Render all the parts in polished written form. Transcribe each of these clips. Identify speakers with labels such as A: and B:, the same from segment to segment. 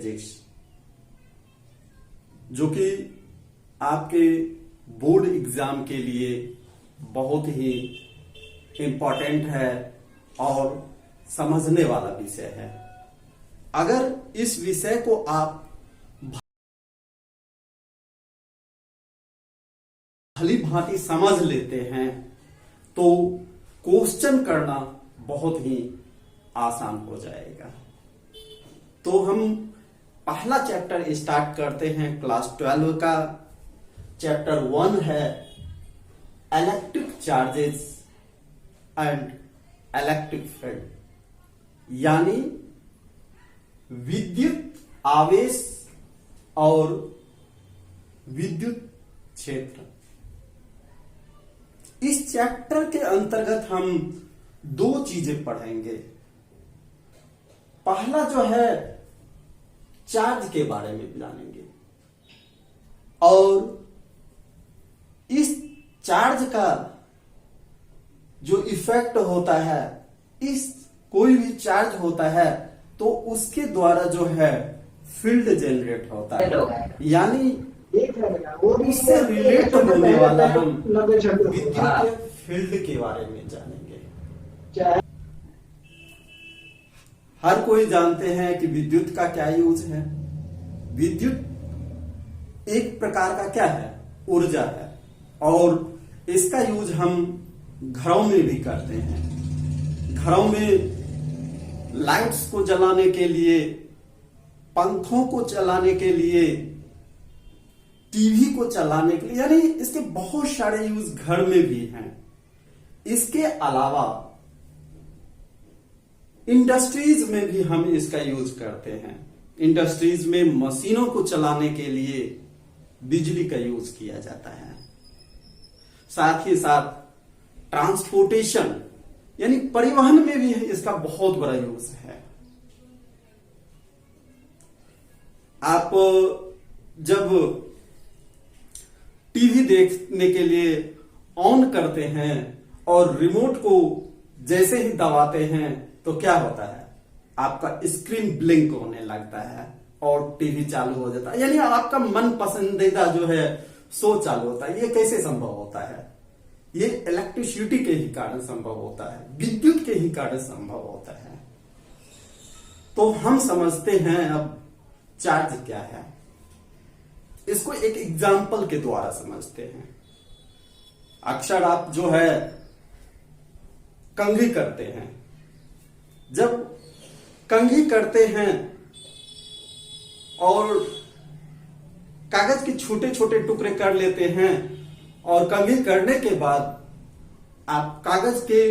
A: Physics, जो कि आपके बोर्ड एग्जाम के लिए बहुत ही इम्पोर्टेंट है और समझने वाला विषय है। अगर इस विषय को आप भली भांति समझ लेते हैं तो क्वेश्चन करना बहुत ही आसान हो जाएगा। तो हम पहला चैप्टर स्टार्ट करते हैं क्लास 12 का। चैप्टर 1 है electric charges and electric field, यानी विद्युत आवेश और विद्युत क्षेत्र। इस चैप्टर के अंतर्गत हम दो चीजें पढ़ेंगे। पहला जो है चार्ज के बारे में जानेंगे और इस चार्ज का जो इफेक्ट होता है, इस कोई भी चार्ज होता है तो उसके द्वारा जो है फील्ड जनरेट होता है, यानी उससे रिलेट होने वाला हम विद्युत के फील्ड के बारे में जानेंगे। हर कोई जानते हैं कि विद्युत का क्या यूज है। विद्युत एक प्रकार का क्या है, ऊर्जा है, और इसका यूज हम घरों में भी करते हैं। घरों में लाइट्स को जलाने के लिए, पंखों को चलाने के लिए, टीवी को चलाने के लिए, यानी इसके बहुत सारे यूज घर में भी हैं। इसके अलावा इंडस्ट्रीज में भी हम इसका यूज करते हैं। इंडस्ट्रीज में मशीनों को चलाने के लिए बिजली का यूज किया जाता है। साथ ही साथ ट्रांसपोर्टेशन यानी परिवहन में भी इसका बहुत बड़ा यूज है। आप जब टीवी देखने के लिए ऑन करते हैं और रिमोट को जैसे ही दबाते हैं तो क्या होता है, आपका स्क्रीन ब्लिंक होने लगता है और टीवी चालू हो जाता है, यानी आपका मन पसंदीदा जो है शो चालू होता है। ये कैसे संभव होता है? ये इलेक्ट्रिसिटी के ही कारण संभव होता है, विद्युत के ही कारण संभव होता है। तो हम समझते हैं अब चार्ज क्या है। इसको एक एग्जाम्पल के द्वारा समझते हैं। अक्सर आप जो है कंघी करते हैं। जब कंघी करते हैं और कागज के छोटे छोटे टुकड़े कर लेते हैं और कंघी करने के बाद आप कागज के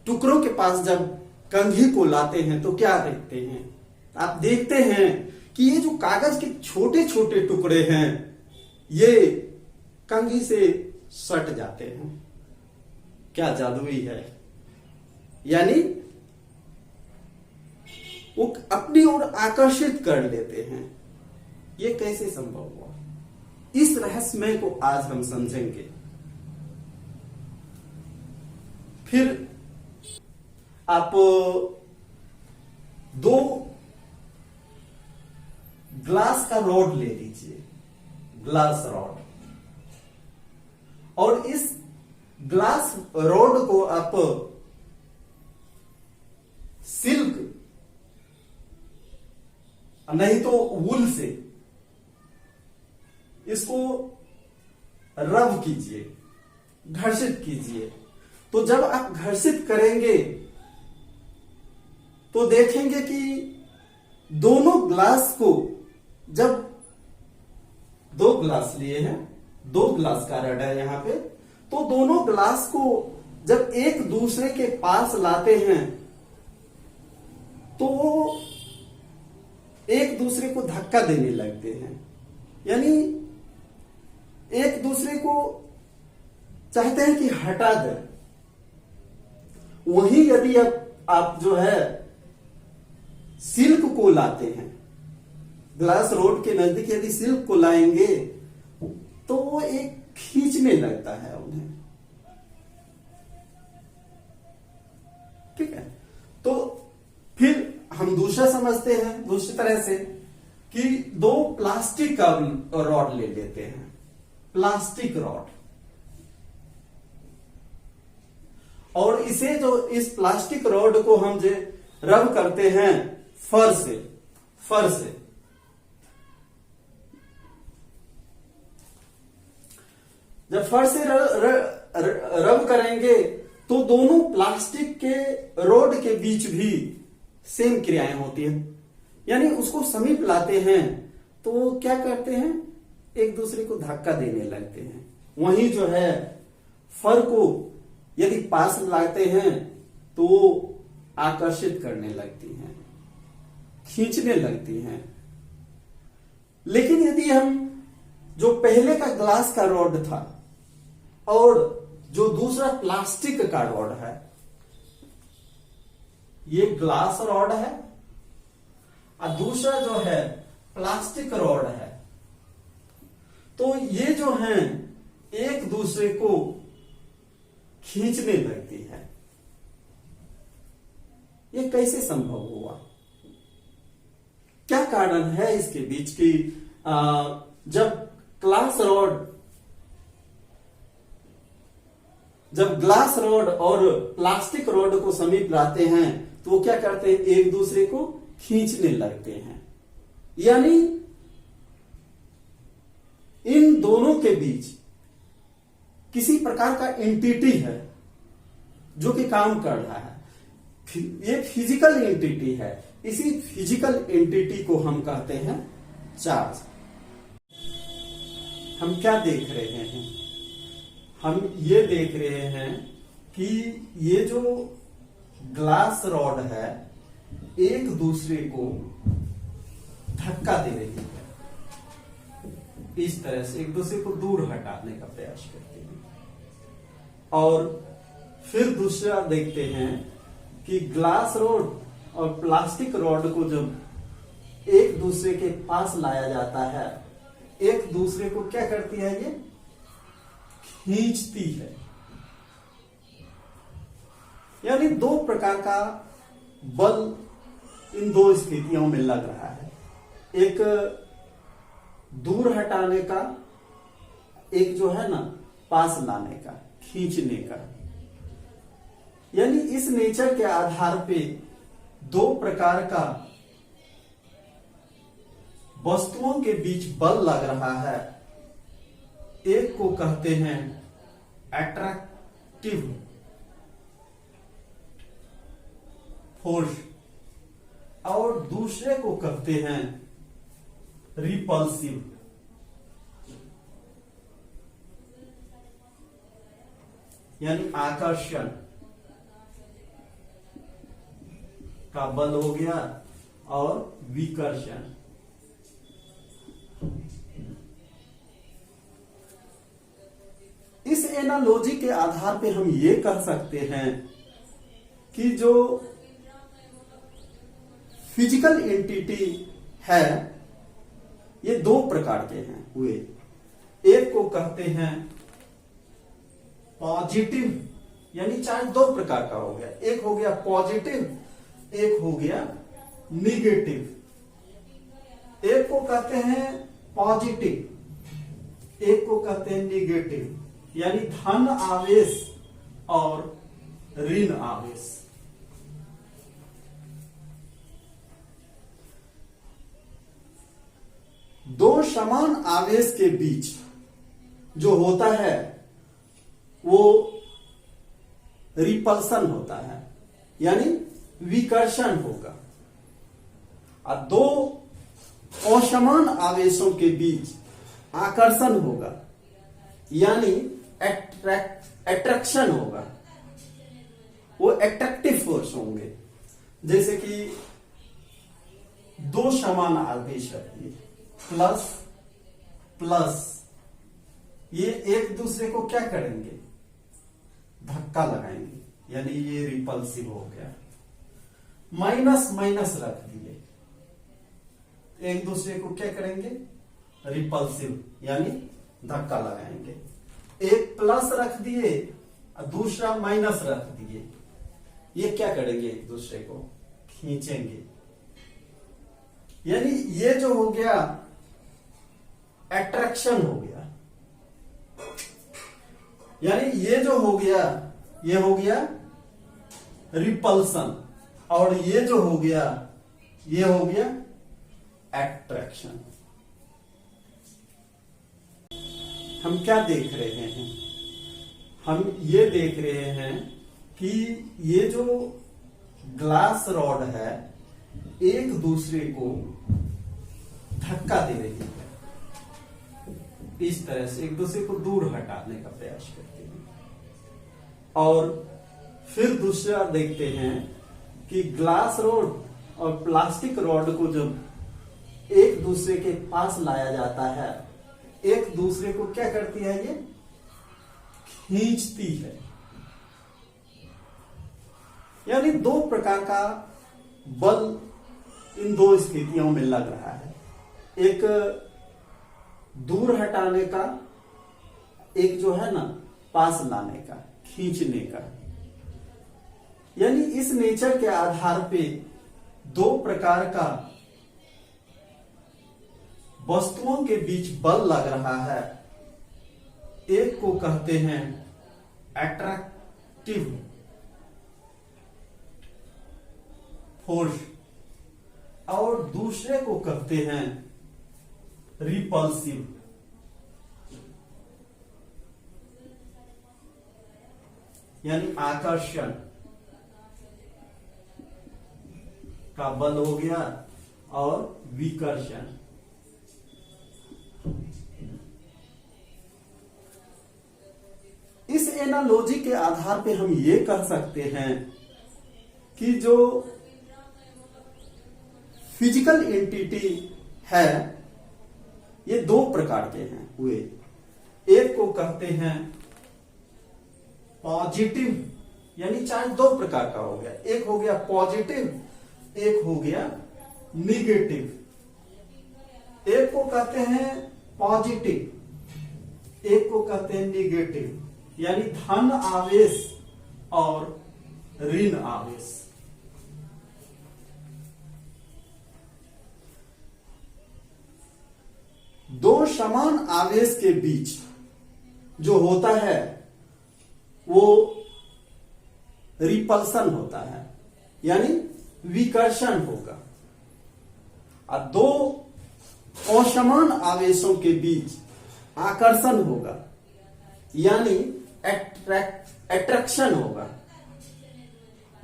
A: टुकड़ों के पास जब कंघी को लाते हैं तो क्या देखते हैं? आप देखते हैं कि ये जो कागज के छोटे छोटे टुकड़े हैं ये कंघी से सट जाते हैं। क्या जादुई है, यानी वो अपनी ओर आकर्षित कर लेते हैं। ये कैसे संभव हुआ? इस रहस्यमय को आज हम समझेंगे। फिर आप दो ग्लास का रॉड ले लीजिए, ग्लास रॉड, और इस ग्लास रॉड को आप सिल्क नहीं तो वूल से इसको रब कीजिए, घर्षित कीजिए। तो जब आप घर्षित करेंगे तो देखेंगे कि दोनों ग्लास को, जब दो ग्लास लिए हैं, दो ग्लास का रड है यहां पे, तो दोनों ग्लास को जब एक दूसरे के पास लाते हैं तो वो एक दूसरे को धक्का देने लगते हैं, यानी एक दूसरे को चाहते हैं कि हटा दें। वहीं यदि आप जो है सिल्क को लाते हैं, ग्लास रोड के नजदीक यदि सिल्क को लाएंगे तो वो एक खींचने लगता है उन्हें। ठीक है, तो फिर हम दूसरा समझते हैं दूसरी तरह से कि दो प्लास्टिक का रॉड ले लेते हैं, प्लास्टिक रॉड, और इसे जो इस प्लास्टिक रॉड को हम जो रब करते हैं फर से जब फर से रब करेंगे तो दोनों प्लास्टिक के रॉड के बीच भी सेम क्रियाएं होती हैं, यानी उसको समीप लाते हैं तो वो क्या करते हैं, एक दूसरे को धक्का देने लगते हैं। वहीं जो है फर को यदि पास लाते हैं तो वो आकर्षित करने लगती हैं, खींचने लगती हैं। लेकिन यदि हम जो पहले का ग्लास का रॉड था और जो दूसरा प्लास्टिक का रॉड है, ये ग्लास रॉड है और दूसरा जो है प्लास्टिक रॉड है, तो ये जो है एक दूसरे को खींचने लगती है। ये कैसे संभव हुआ, क्या कारण है इसके बीच की? जब ग्लास रॉड और प्लास्टिक रॉड को समीप लाते हैं तो वो क्या करते हैं, एक दूसरे को खींचने लगते हैं। यानी इन दोनों के बीच किसी प्रकार का एंटिटी है जो कि काम कर रहा है, ये फिजिकल एंटिटी है। इसी फिजिकल एंटिटी को हम कहते हैं चार्ज। हम क्या देख रहे हैं, हम ये देख रहे हैं कि ये जो ग्लास रॉड है एक दूसरे को धक्का दे रही है, इस तरह से एक दूसरे को दूर हटाने का प्रयास करते हैं। और फिर दूसरा देखते हैं कि ग्लास रॉड और प्लास्टिक रॉड को जब एक दूसरे के पास लाया जाता है, एक दूसरे को क्या करती है, ये खींचती है। यानी दो प्रकार का बल इन दो स्थितियों में लग रहा है, एक दूर हटाने का, एक जो है ना पास लाने का, खींचने का। यानी इस नेचर के आधार पे दो प्रकार का वस्तुओं के बीच बल लग रहा है। एक को कहते हैं अट्रैक्टिव फोर्स और दूसरे को कहते हैं रिपल्सिव। यानी आकर्षण का बल हो गया और विकर्षण। इस एनालॉजी के आधार पे हम ये कह सकते हैं कि जो फिजिकल एंटिटी है ये दो प्रकार के हैं हुए। एक को कहते हैं पॉजिटिव, यानी चार्ज दो प्रकार का हो गया, एक हो गया पॉजिटिव, एक हो गया निगेटिव। एक को कहते हैं पॉजिटिव, एक को कहते हैं निगेटिव, यानी धन आवेश और ऋण आवेश। दो समान आवेश के बीच जो होता है वो रिपल्सन होता है, यानी विकर्षण होगा। और दो असमान आवेशों के बीच आकर्षण होगा, यानी एट्रैक्शन होगा। वो एट्रैक्टिव फोर्स होंगे। जैसे कि दो समान आवेश है, प्लस प्लस, ये एक दूसरे को क्या करेंगे, धक्का लगाएंगे, यानी ये रिपल्सिव हो गया। माइनस माइनस रख दिए, एक दूसरे को क्या करेंगे, रिपल्सिव, यानी धक्का लगाएंगे। एक प्लस रख दिए और दूसरा माइनस रख दिए, ये क्या करेंगे, एक दूसरे को खींचेंगे। यानी ये जो हो गया अट्रैक्शन हो गया, यानी ये जो हो गया ये हो गया रिपल्सन, और ये जो हो गया ये हो गया अट्रैक्शन। हम क्या देख रहे हैं? हम ये देख रहे हैं कि ये जो ग्लास रॉड है एक दूसरे को धक्का दे रही है, इस तरह से एक दूसरे को दूर हटाने का प्रयास करते हैं। और फिर दूसरा देखते हैं कि ग्लास रॉड और प्लास्टिक रॉड को जब एक दूसरे के पास लाया जाता है, एक दूसरे को क्या करती है? ये खींचती है। यानी दो प्रकार का बल इन दो स्थितियों में लग रहा है, एक दूर हटाने का, एक जो है ना पास लाने का, खींचने का। यानी इस नेचर के आधार पे दो प्रकार का वस्तुओं के बीच बल लग रहा है। एक को कहते हैं अट्रैक्टिव फोर्स और दूसरे को कहते हैं रिपल्सिव। यानी आकर्षण का बल हो गया और विकर्षण। इस एनालॉजी के आधार पे हम ये कह सकते हैं कि जो फिजिकल एंटिटी है ये दो प्रकार के हैं हुए। एक को कहते हैं पॉजिटिव, यानी चार्ज दो प्रकार का हो गया, एक हो गया पॉजिटिव, एक हो गया निगेटिव। एक को कहते हैं पॉजिटिव, एक को कहते हैं निगेटिव, यानी धन आवेश और ऋण आवेश। दो समान आवेश के बीच जो होता है वो रिपल्सन होता है, यानी विकर्षण होगा। और दो असमान आवेशों के बीच आकर्षण होगा, यानी अट्रैक्शन होगा।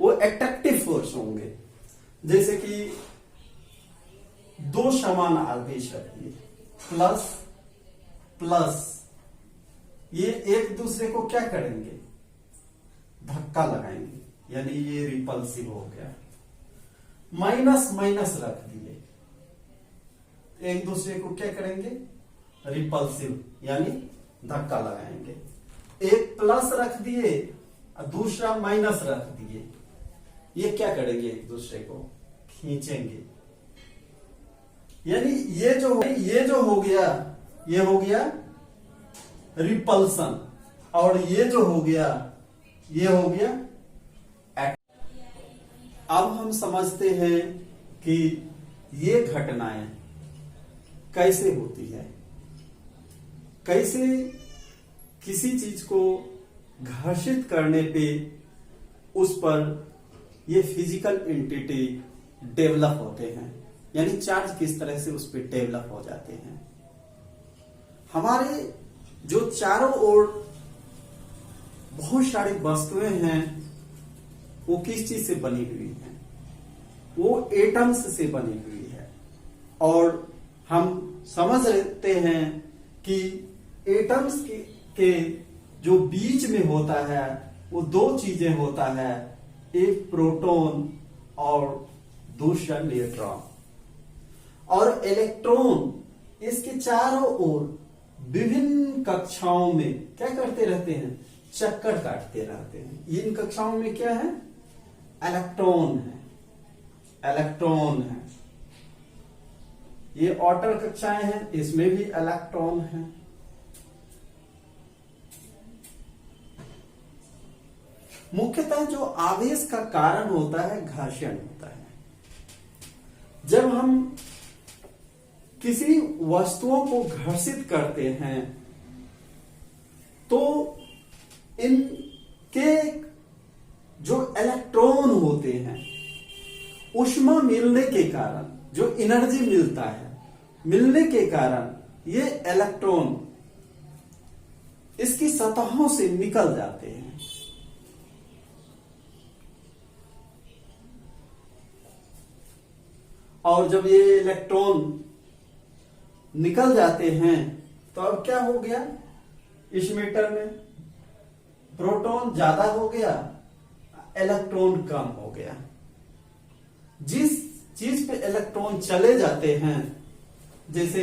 A: वो एट्रैक्टिव फोर्स होंगे। जैसे कि दो समान आवेश रखिए, प्लस प्लस, ये एक दूसरे को क्या करेंगे? धक्का लगाएंगे, यानी ये रिपल्सिव हो गया। माइनस माइनस रख दिए, एक दूसरे को क्या करेंगे? रिपल्सिव, यानी धक्का लगाएंगे। एक प्लस रख दिए और दूसरा माइनस रख दिए, ये क्या करेंगे? एक दूसरे को खींचेंगे। यानी ये जो हो गया ये हो गया रिपल्सन, और ये जो हो गया ये हो गया। अब हम समझते हैं कि ये घटनाएं कैसे होती है, कैसे किसी चीज को घर्षित करने पे उस पर ये फिजिकल एंटिटी डेवलप होते हैं, यानी चार्ज किस तरह से उस पर डेवलप हो जाते हैं। हमारे जो चारों ओर बहुत सारी वस्तुएं हैं वो किस चीज से बनी हुई हैं? वो एटम्स से बनी हुई है। और हम समझ लेते हैं कि एटम्स के जो बीच में होता है वो दो चीजें होता है, एक प्रोटॉन और दूसरा न्यूट्रॉन। और इलेक्ट्रॉन इसके चारों ओर विभिन्न कक्षाओं में क्या करते रहते हैं? चक्कर काटते रहते हैं। इन कक्षाओं में क्या है? इलेक्ट्रॉन है, इलेक्ट्रॉन है। ये ऑर्डर कक्षाएं हैं, इसमें भी इलेक्ट्रॉन है। मुख्यतः जो आवेश का कारण होता है घर्षण होता है। जब हम किसी वस्तुओं को घर्षित करते हैं तो इनके जो इलेक्ट्रॉन होते हैं, ऊष्मा मिलने के कारण जो एनर्जी मिलता है, मिलने के कारण ये इलेक्ट्रॉन इसकी सतहों से निकल जाते हैं। और जब ये इलेक्ट्रॉन निकल जाते हैं तो अब क्या हो गया, इस मीटर में प्रोटॉन ज्यादा हो गया, इलेक्ट्रॉन कम हो गया। जिस चीज पे इलेक्ट्रॉन चले जाते हैं, जैसे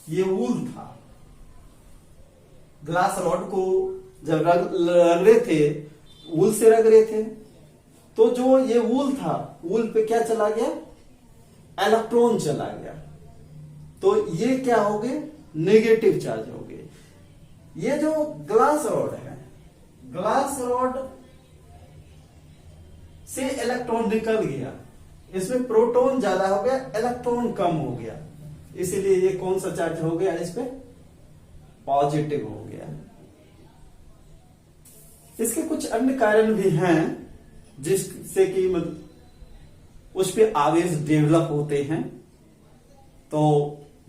A: ये वूल था, ग्लास रॉड को जब रग रहे थे, वूल से रग रहे थे, तो जो ये वूल था, वूल पे क्या चला गया, इलेक्ट्रॉन चला गया, तो ये क्या हो गए, नेगेटिव चार्ज हो गए। ये जो ग्लास रॉड है, ग्लास रॉड से इलेक्ट्रॉन निकल गया, इसमें प्रोटॉन ज्यादा हो गया, इलेक्ट्रॉन कम हो गया, इसीलिए ये कौन सा चार्ज हो गया, इस पे पॉजिटिव हो गया। इसके कुछ अन्य कारण भी हैं जिससे कि उस पे आवेश डेवलप होते हैं, तो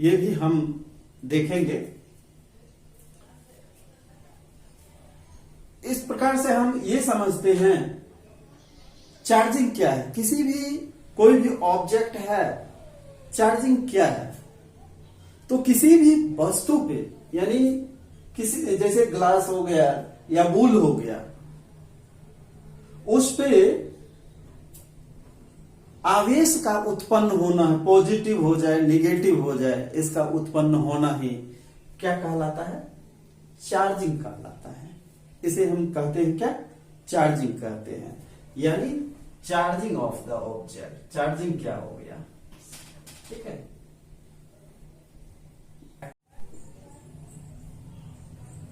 A: ये भी हम देखेंगे। इस प्रकार से हम ये समझते हैं चार्जिंग क्या है, किसी भी कोई भी ऑब्जेक्ट है, चार्जिंग क्या है, तो किसी भी वस्तु पे, यानी किसी जैसे ग्लास हो गया या वूल हो गया, उस पे आवेश का उत्पन्न होना है, पॉजिटिव हो जाए निगेटिव हो जाए, इसका उत्पन्न होना ही क्या कहलाता है, चार्जिंग कहलाता है। इसे हम कहते हैं क्या, चार्जिंग कहते हैं, यानी charging of the object. Charging क्या हो गया, ठीक है।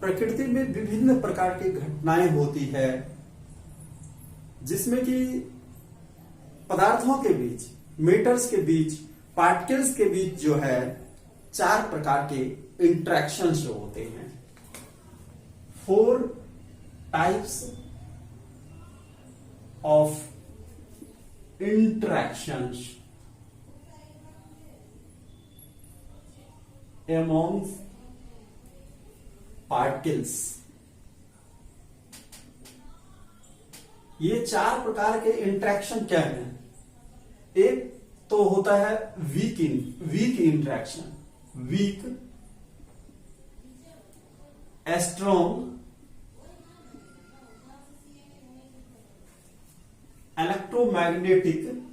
A: प्रकृति में विभिन्न प्रकार की घटनाएं होती है, जिसमें कि पदार्थों के बीच, मेटल्स के बीच, पार्टिकल्स के बीच जो है 4 प्रकार के इंटरेक्शंस जो होते हैं, 4 types of interactions amongst particles. ये 4 प्रकार के इंटरेक्शन क्या है, एक तो होता है weak interaction, weak, strong, electromagnetic,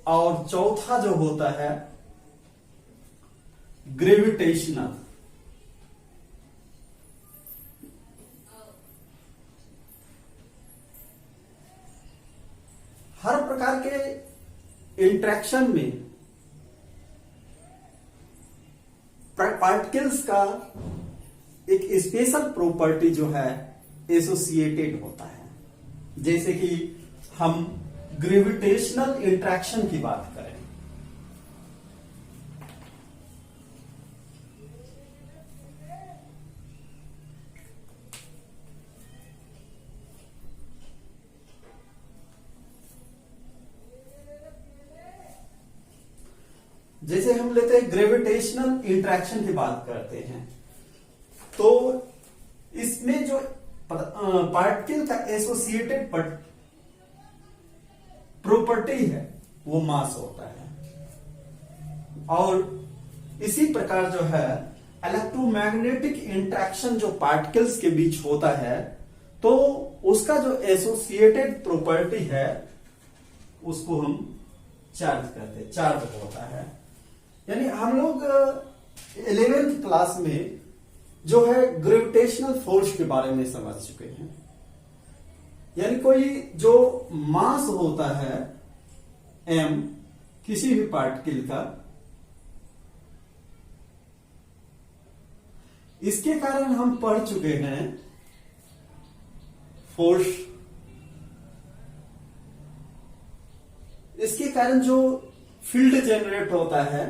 A: और चौथा जो होता है ग्रेविटेशनल। हर प्रकार के इंटरेक्शन में पार्टिकल्स का एक स्पेशल प्रॉपर्टी जो है एसोसिएटेड होता है। जैसे कि हम ग्रेविटेशनल इंटरेक्शन की बात करें, जैसे हम लेते हैं ग्रेविटेशनल इंटरेक्शन की बात करते हैं, तो इसमें जो पार्टिकल का एसोसिएटेड प्रॉपर्टी है वो मास होता है। और इसी प्रकार जो है इलेक्ट्रोमैग्नेटिक इंटरेक्शन जो पार्टिकल्स के बीच होता है, तो उसका जो एसोसिएटेड प्रॉपर्टी है उसको हम चार्ज कहते हैं, चार्ज होता है। यानी हम लोग 11th क्लास में जो है ग्रेविटेशनल फोर्स के बारे में समझ चुके हैं। यानी कोई जो मास होता है m किसी भी पार्टिकल का, इसके कारण हम पढ़ चुके हैं फोर्स, इसके कारण जो फील्ड जनरेट होता है,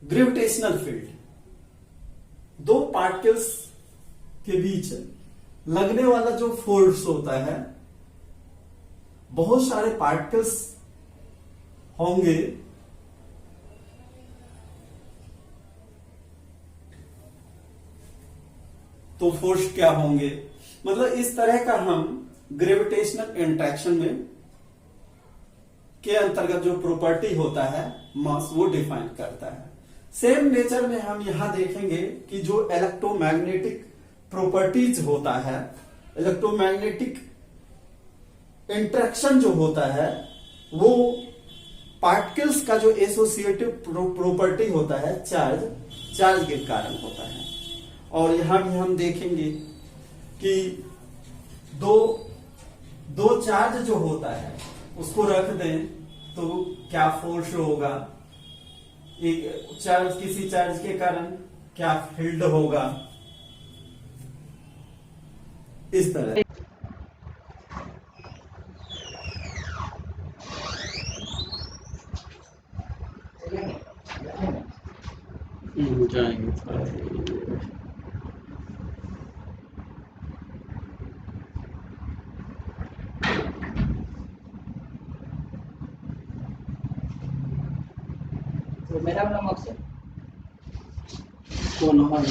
A: ग्रेविटेशनल फील्ड, दो पार्टिकल्स के बीच लगने वाला जो फोर्स होता है, बहुत सारे पार्टिकल्स होंगे तो फोर्स क्या होंगे, मतलब इस तरह का हम ग्रेविटेशनल इंट्रैक्शन में के अंतर्गत जो प्रॉपर्टी होता है मास, वो डिफाइन करता है। सेम नेचर में हम यहां देखेंगे कि जो इलेक्ट्रोमैग्नेटिक प्रॉपर्टीज होता है, इलेक्ट्रोमैग्नेटिक इंट्रैक्शन जो होता है, वो पार्टिकल्स का जो एसोसिएटिव प्रॉपर्टी होता है चार्ज के कारण होता है। और यहां भी हम देखेंगे कि दो चार्ज जो होता है उसको रख दें तो क्या फोर्स होगा, एक चार्ज, किसी चार्ज के कारण क्या फील्ड होगा, इस तरह। जाएंगे
B: तो मेरा वाला मकसद
A: तो नंबर